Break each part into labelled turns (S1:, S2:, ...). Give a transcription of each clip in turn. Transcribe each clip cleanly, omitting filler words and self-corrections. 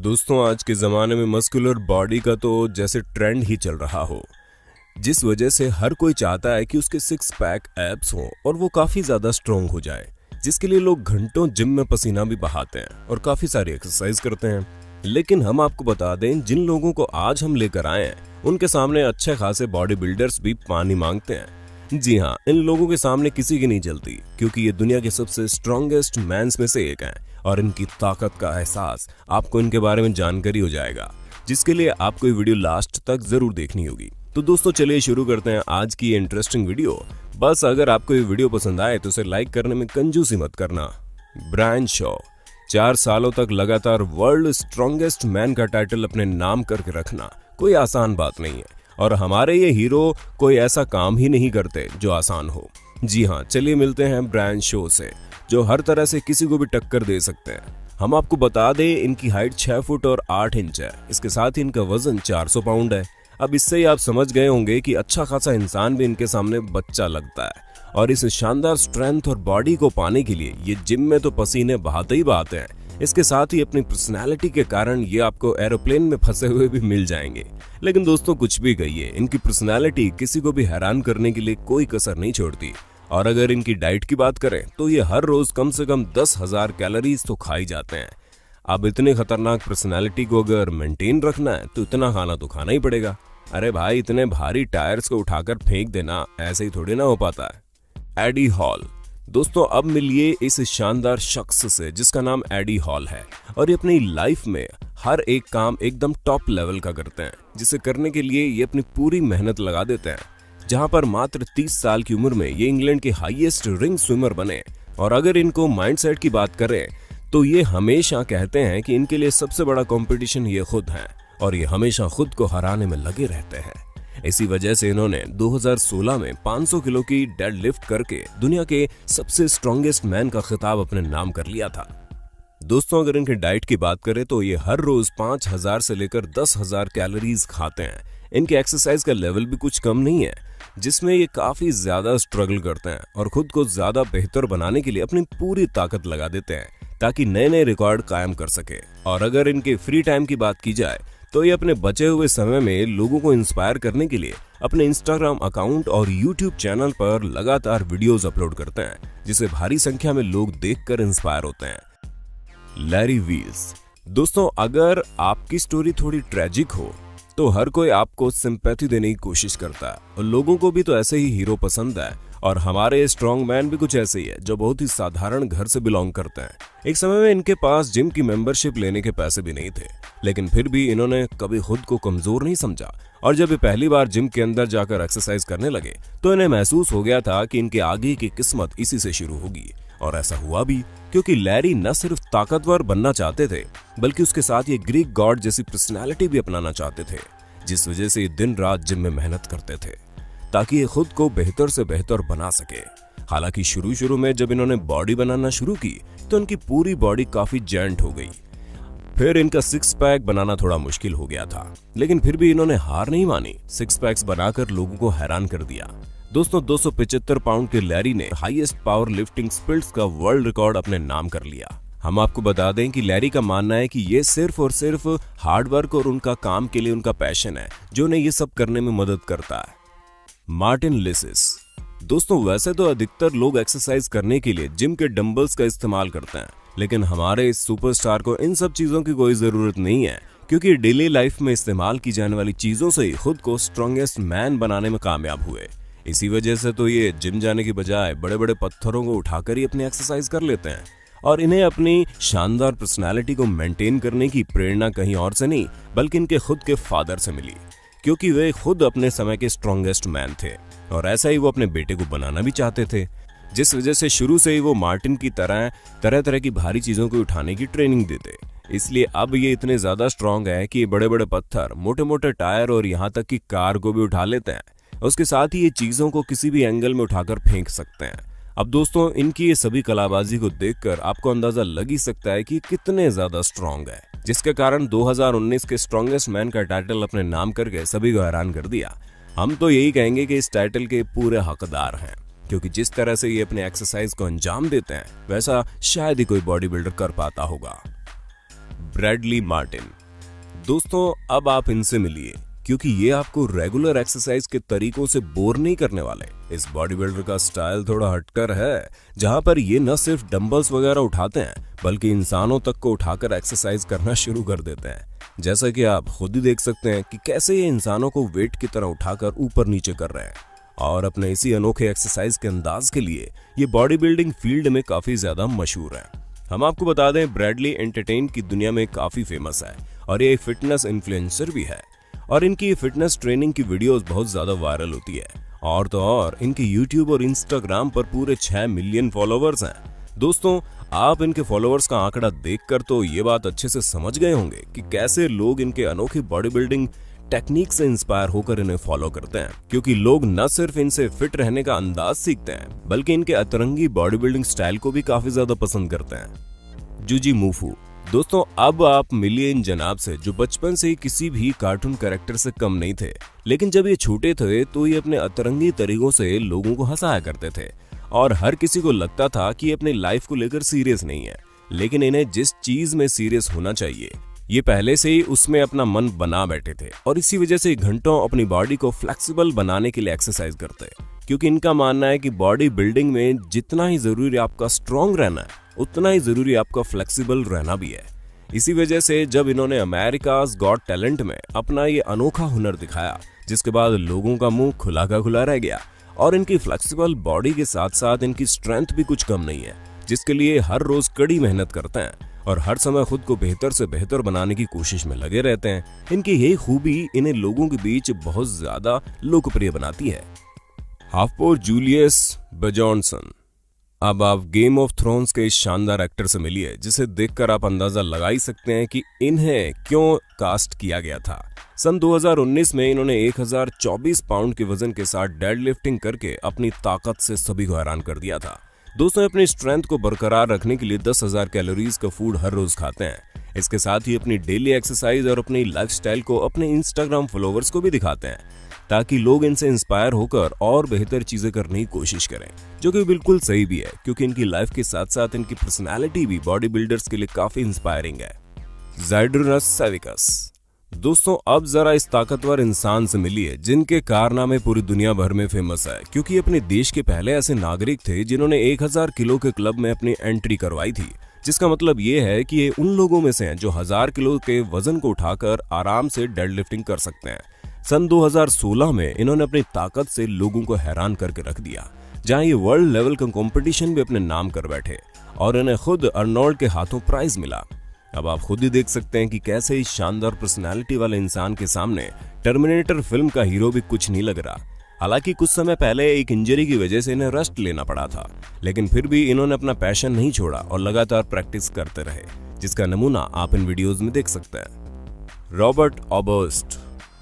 S1: दोस्तों आज के ज़माने में मस्कुलर बॉडी का तो जैसे ट्रेंड ही चल रहा हो, जिस वजह से हर कोई चाहता है कि उसके सिक्स पैक एब्स हों और वो काफ़ी ज़्यादा स्ट्रॉन्ग हो जाए, जिसके लिए लोग घंटों जिम में पसीना भी बहाते हैं और काफ़ी सारी एक्सरसाइज करते हैं। लेकिन हम आपको बता दें, जिन लोगों को आज हम लेकर आए हैं उनके सामने अच्छे खासे बॉडी बिल्डर्स भी पानी मांगते हैं। जी हाँ, इन लोगों के सामने किसी की नहीं चलती, क्योंकि ये दुनिया के सबसे स्ट्रॉन्गेस्ट मैंस में से एक हैं और इनकी ताकत का एहसास आपको इनके बारे में जानकारी हो जाएगा, जिसके लिए आपको ये वीडियो लास्ट तक जरूर देखनी होगी। तो दोस्तों चलिए शुरू करते हैं आज की ये इंटरेस्टिंग वीडियो। बस अगर आपको ये वीडियो पसंद आए तो इसे लाइक करने में कंजूसी मत करना। ब्रायन शॉ 4 सालों तक लगातार वर्ल्ड स्ट्रॉन्गेस्ट मैन का टाइटल अपने नाम करके रखना कोई आसान बात नहीं है, और हमारे ये हीरो कोई ऐसा काम ही नहीं करते जो आसान हो। जी हाँ, चलिए मिलते हैं ब्रायन शॉ से, जो हर तरह से किसी को भी टक्कर दे सकते हैं। हम आपको बता दें, इनकी हाइट 6 फुट और 8 इंच है। इसके साथ ही इनका वजन 400 पाउंड है। अब इससे ही आप समझ गए होंगे कि अच्छा खासा इंसान भी इनके सामने बच्चा लगता है, और इस शानदार स्ट्रेंथ और बॉडी को पाने के लिए ये जिम में तो पसीने बहाते ही बहाते हैं। इसके साथ ही अपनी पर्सनालिटी के कारण ये आपको एरोप्लेन में फंसे हुए भी मिल जाएंगे। लेकिन दोस्तों कुछ भी कहिए, इनकी पर्सनालिटी किसी को भी हैरान करने के लिए कोई कसर नहीं छोड़ती। और अगर इनकी डाइट की बात करें तो ये हर रोज कम से कम 10,000 कैलोरीज तो खा ही जाते हैं। अब इतने खतरनाक पर्सनालिटी को अगर मेंटेन रखना है तो इतना खाना तो खाना ही पड़ेगा। अरे भाई, इतने भारी टायर्स को उठाकर फेंक देना ऐसे ही थोड़ी ना हो पाता है। एडी हॉल। दोस्तों अब मिलिए इस शानदार शख्स से जिसका नाम एडी हॉल है, और ये अपनी लाइफ में हर एक काम एकदम टॉप लेवल का करते हैं, जिसे करने के लिए ये अपनी पूरी मेहनत लगा देते हैं। जहां पर मात्र 30 साल की उम्र में ये इंग्लैंड के हाईएस्ट रिंग स्विमर बने। और अगर इनको माइंडसेट की बात करें तो ये हमेशा कहते हैं कि इनके लिए सबसे बड़ा कंपटीशन ये खुद है, और ये हमेशा खुद को हराने में लगे रहते हैं। इसी वजह से इन्होंने 2016 में 500 किलो की डेडलिफ्ट करके दुनिया के सबसे स्ट्रॉन्गेस्ट मैन का खिताब अपने नाम कर लिया था। दोस्तों अगर इनके डाइट की बात करें तो ये हर रोज 5,000 से लेकर 10,000 कैलोरीज खाते हैं। इनके एक्सरसाइज का लेवल भी कुछ कम नहीं है, जिसमें ये काफी ज्यादा स्ट्रगल करते हैं और खुद को ज्यादा बेहतर बनाने के लिए अपनी पूरी ताकत लगा देते हैं, ताकि नए नए रिकॉर्ड कायम कर सके। और अगर इनके फ्री टाइम की बात की जाए तो ये अपने बचे हुए समय में लोगों को इंस्पायर करने के लिए अपने इंस्टाग्राम अकाउंट और यूट्यूब चैनल पर लगातार वीडियोस अपलोड करते हैं, जिसे भारी संख्या में लोग देखकर इंस्पायर होते हैं। लैरी वील्स। दोस्तों अगर आपकी स्टोरी थोड़ी ट्रेजिक हो तो हर कोई आपको सिंपैथी देने की कोशिश करता है, और लोगों को भी तो ऐसे ही हीरो पसंद है। और हमारे स्ट्रॉन्ग मैन भी कुछ ऐसे ही है, जो बहुत ही साधारण घर से बिलोंग करते हैं। एक समय में इनके पास जिम की मेंबरशिप लेने के पैसे भी नहीं थे, लेकिन फिर भी इन्होंने कभी खुद को कमजोर नहीं समझा। और जब ये पहली बार जिम के अंदर जाकर एक्सरसाइज करने लगे तो इन्हें महसूस हो गया था कि इनके आगे की किस्मत इसी से शुरू होगी। और ऐसा हुआ भी, क्योंकि लैरी न सिर्फ ताकतवर बनना चाहते थे, बल्कि उसके साथ ये ग्रीक गॉड जैसी पर्सनालिटी भी अपनाना चाहते थे, जिस वजह से दिन रात जिम में मेहनत करते थे ताकि ये खुद को बेहतर से बेहतर बना सके। हालांकि शुरू में जब इन्होंने बॉडी बनाना शुरू की तो इनकी पूरी बॉडी काफी जेंट हो गई। फिर इनका 6 पैक बनाना थोड़ा मुश्किल हो गया था, लेकिन फिर भी इन्होंने हार नहीं मानी। 6 पैक्स बनाकर लोगों को हैरान कर दिया। दोस्तों 275 पाउंड के लैरी ने हाईएस्ट पावर लिफ्टिंग स्पिल्ट्स का वर्ल्ड रिकॉर्ड अपने नाम कर लिया। हम आपको बता दें कि लैरी का मानना है कि ये सिर्फ और सिर्फ हार्ड वर्क और उनका काम के लिए उनका पैशन है जो उन्हें ये सब करने में मदद करता है। Martin lysis. दोस्तों वैसे तो अधिकतर लोग एक्सरसाइज करने के लिए जिम के डंबल्स का इस्तेमाल करते हैं, लेकिन हमारे इस सुपरस्टार को इन सब चीजों की कोई जरूरत नहीं है, क्योंकि डेली लाइफ में इस्तेमाल की जाने वाली चीजों से ही खुद को स्ट्रॉन्गेस्ट मैन बनाने में कामयाब हुए। इसी वजह से तो ये जिम जाने की बजाय बड़े बड़े पत्थरों को उठाकर ही अपनी एक्सरसाइज कर लेते हैं। और इन्हें अपनी शानदार पर्सनालिटी को मेंटेन करने की प्रेरणा कहीं और से नहीं, बल्कि इनके खुद के फादर से मिली, क्योंकि वे खुद अपने समय के स्ट्रॉन्गेस्ट मैन थे, और ऐसा ही वो अपने बेटे को बनाना भी चाहते थे, जिस वजह से शुरू से ही वो मार्टिन की तरह की भारी चीजों को उठाने की ट्रेनिंग देते। इसलिए अब ये इतने ज्यादा स्ट्रॉन्ग है कि बड़े बड़े पत्थर, मोटे मोटे टायर और यहाँ तक कि कार को भी उठा लेते हैं। उसके साथ ही ये चीजों को किसी भी एंगल में उठाकर फेंक सकते हैं। अब दोस्तों इनकी ये सभी कलाबाजी को देखकर आपको अंदाजा लग ही सकता है कि कितने ज्यादा स्ट्रॉन्ग है, जिसके कारण 2019 के स्ट्रॉन्गेस्ट मैन का टाइटल अपने नाम करके सभी को हैरान कर दिया। हम तो यही कहेंगे कि इस टाइटल के पूरे हकदार हैं, क्योंकि जिस तरह से ये अपने एक्सरसाइज को अंजाम देते हैं वैसा शायद ही कोई बॉडी बिल्डर कर पाता होगा। Bradley Martin. दोस्तों अब आप इनसे मिलिए, क्योंकि ये आपको रेगुलर एक्सरसाइज के तरीकों से बोर नहीं करने वाले। इस बॉडी बिल्डर का स्टाइल थोड़ा हटकर है, जहां पर ये न सिर्फ डंबल्स वगैरह उठाते हैं बल्कि इंसानों तक को उठाकर एक्सरसाइज करना शुरू कर देते हैं। जैसा कि आप खुद ही देख सकते हैं कि कैसे ये इंसानों को वेट की तरह उठाकर ऊपर नीचे कर रहे हैं। और अपने इसी अनोखे एक्सरसाइज के अंदाज के लिए ये बॉडी बिल्डिंग फील्ड में काफी ज्यादा मशहूर है। हम आपको बता दें, ब्रैडली एंटरटेन की दुनिया में काफी फेमस है और ये एक फिटनेस इन्फ्लुएंसर भी है और इनकी फिटनेस ट्रेनिंग की वीडियोस बहुत ज्यादा वायरल होती है। और तो और इनके यूट्यूब और इंस्टाग्राम पर पूरे 6 मिलियन फॉलोवर्स हैं। दोस्तों आप इनके फॉलोअर्स का आंकड़ा देखकर तो ये बात अच्छे से समझ गए होंगे कि कैसे लोग इनके अनोखी बॉडी बिल्डिंग टेक्निक से इंस्पायर होकर इन्हें फॉलो करते हैं, क्योंकि लोग न सिर्फ इनसे फिट रहने का अंदाज सीखते हैं बल्कि इनके अतरंगी बॉडी बिल्डिंग स्टाइल को भी काफी ज्यादा पसंद करते हैं। जूजी मूफू। दोस्तों अब आप मिलिए इन जनाब से जो बचपन से ही किसी भी कार्टून कैरेक्टर से कम नहीं थे, लेकिन जब ये छोटे थे तो ये अपने अतरंगी तरीकों से लोगों को हंसाया करते थे और हर किसी को लगता था कि ये अपनी लाइफ को लेकर सीरियस नहीं है, लेकिन इन्हें जिस चीज में सीरियस होना चाहिए ये पहले से ही उसमें अपना मन बना बैठे थे और इसी वजह से घंटों अपनी बॉडी को फ्लेक्सिबल बनाने के लिए एक्सरसाइज करते हैं, क्योंकि इनका मानना है कि बॉडी बिल्डिंग में जितना ही जरूरी आपका स्ट्रॉन्ग रहना है उतना ही जरूरी आपका फ्लेक्सिबल रहना भी है। इसी वजह से जब इन्होंने अमेरिकाज गॉट टैलेंट में अपना ये अनोखा हुनर दिखाया, जिसके बाद लोगों का मुंह खुला का खुला रह गया और इनकी फ्लेक्सिबल बॉडी के साथ साथ इनकी स्ट्रेंथ भी कुछ कम नहीं है, जिसके लिए हर रोज कड़ी मेहनत करते हैं और हर समय खुद को बेहतर से बेहतर बनाने की कोशिश में लगे रहते हैं। इनकी यही खूबी इन्हें लोगों के बीच बहुत ज्यादा लोकप्रिय बनाती है। हाफपोर जूलियस बेजॉन्सन। अब आप गेम ऑफ थ्रोन्स के इस शानदार एक्टर से मिलिए, जिसे देखकर आप अंदाजा लगा ही सकते हैं कि इन्हें क्यों कास्ट किया गया था। सन 2019 में इन्होंने 1024 पाउंड के वजन के साथ डेड लिफ्टिंग करके अपनी ताकत से सभी को हैरान कर दिया था। दोस्तों अपनी स्ट्रेंथ को बरकरार रखने के लिए 10,000 कैलोरीज का फूड हर रोज खाते हैं। इसके साथ ही अपनी डेली एक्सरसाइज और अपनी लाइफस्टाइल को अपने इंस्टाग्राम फॉलोअर्स को भी दिखाते हैं, ताकि लोग इनसे इंस्पायर होकर और बेहतर चीजें करने की कोशिश करें, जो कि बिल्कुल सही भी है, क्योंकि इनकी लाइफ के साथ साथ इनकी पर्सनैलिटी भी बॉडी बिल्डर्स के लिए काफी इंस्पायरिंग है। ज़ाइडरुनस सेविकस। दोस्तों अब जरा इस ताकतवर इंसान से मिलिए जिनके कारनामे पूरी दुनिया भर में फेमस है, क्योंकि अपने देश के पहले ऐसे नागरिक थे जिन्होंने 1000 किलो के क्लब में अपनी एंट्री करवाई थी, जिसका मतलब ये है कि ये उन लोगों में से हैं जो 1000 किलो के वजन को उठाकर आराम से डेड लिफ्टिंग कर सकते हैं। सन 2016 में इन्होंने अपनी ताकत से लोगों को हैरान करके रख दिया, जहां ये वर्ल्ड लेवल का कंपटीशन भी अपने नाम कर बैठे और इन्हें खुद अर्नोल्ड के हाथों प्राइज मिला। अब आप खुद ही देख सकते हैं कि कैसे इस शानदार पर्सनालिटी वाले इंसान के सामने टर्मिनेटर फिल्म का हीरो भी कुछ नहीं लग रहा। हालांकि कुछ समय पहले एक इंजरी की वजह से इन्हें रेस्ट लेना पड़ा था, लेकिन फिर भी इन्होंने अपना पैशन नहीं छोड़ा और लगातार प्रैक्टिस करते रहे, जिसका नमूना आप इन वीडियोस में देख सकते हैं। रॉबर्ट ऑबर्स्ट।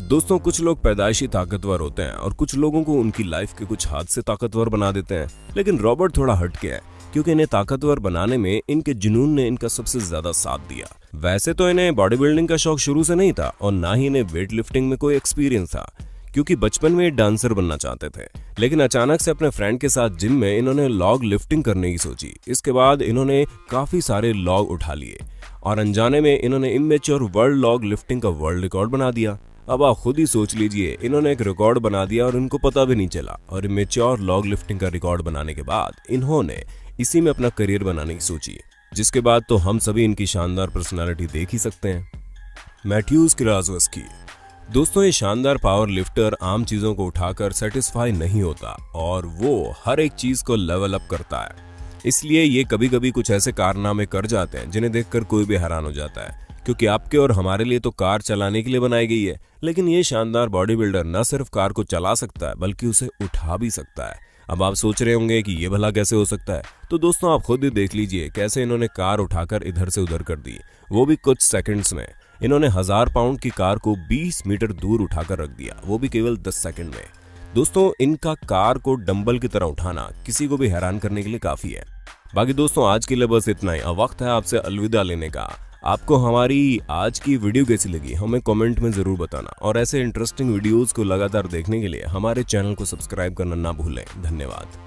S1: दोस्तों कुछ लोग पैदाइशी ताकतवर होते हैं और कुछ लोगों को उनकी लाइफ के कुछ हादसे ताकतवर बना देते हैं, लेकिन रॉबर्ट थोड़ा हटके है, क्योंकि इन्हें ताकतवर बनाने में इनके जुनून ने इनका सबसे ज्यादा साथ दिया। वैसे तो इन्हें बॉडी बिल्डिंग का शौक शुरू से नहीं था और ना ही इन्हें वेट लिफ्टिंग में कोई एक्सपीरियंस था, क्योंकि बचपन में डांसर बनना चाहते थे, लेकिन अचानक से अपने फ्रेंड के साथ जिम में इन्होंने लॉग लिफ्टिंग करने की सोची। इसके बाद इन्होंने काफी सारे लॉग उठा लिए और अनजाने में इन्होंने इमेच्योर वर्ल्ड लॉग लिफ्टिंग का वर्ल्ड रिकॉर्ड बना दिया। अब आप खुद ही सोच लीजिए, इन्होंने एक रिकॉर्ड बना दिया और इनको पता भी नहीं चला, और इमेच्योर लॉग लिफ्टिंग का रिकॉर्ड बनाने के बाद इन्होंने इसी में अपना करियर बनाने की सोची, जिसके बाद तो हम सभी इनकी शानदार पर्सनालिटी देख ही सकते हैं। मैथ्यूज किराजवस्की। दोस्तों ये शानदार पावर लिफ्टर आम चीजों को उठाकर सेटिस्फाई नहीं होता और वो हर एक चीज को लेवल अप करता है, इसलिए ये कभी कभी कुछ ऐसे कारनामे कर जाते हैं जिन्हें देखकर कोई भी हैरान हो जाता है, क्योंकि आपके और हमारे लिए तो कार चलाने के लिए बनाई गई है, लेकिन ये शानदार बॉडी बिल्डर न सिर्फ कार को चला सकता है बल्कि उसे उठा भी सकता है। अब आप सोच रहे होंगे कि ये भला कैसे हो सकता है, तो दोस्तों आप खुद ही देख लीजिए कैसे इन्होंने कार उठाकर इधर से उधर कर दी, वो भी कुछ सेकंड्स में। इन्होंने 1000 पाउंड की कार को 20 मीटर दूर उठाकर रख दिया, वो भी केवल 10 सेकंड में। दोस्तों इनका कार को डंबल की तरह उठाना किसी को भी हैरान करने के लिए काफी है। बाकी दोस्तों आज के लिए बस इतना ही। अब वक्त है आपसे अलविदा लेने का। आपको हमारी आज की वीडियो कैसी लगी हमें कमेंट में जरूर बताना, और ऐसे इंटरेस्टिंग वीडियोस को लगातार देखने के लिए हमारे चैनल को सब्सक्राइब करना ना भूलें। धन्यवाद।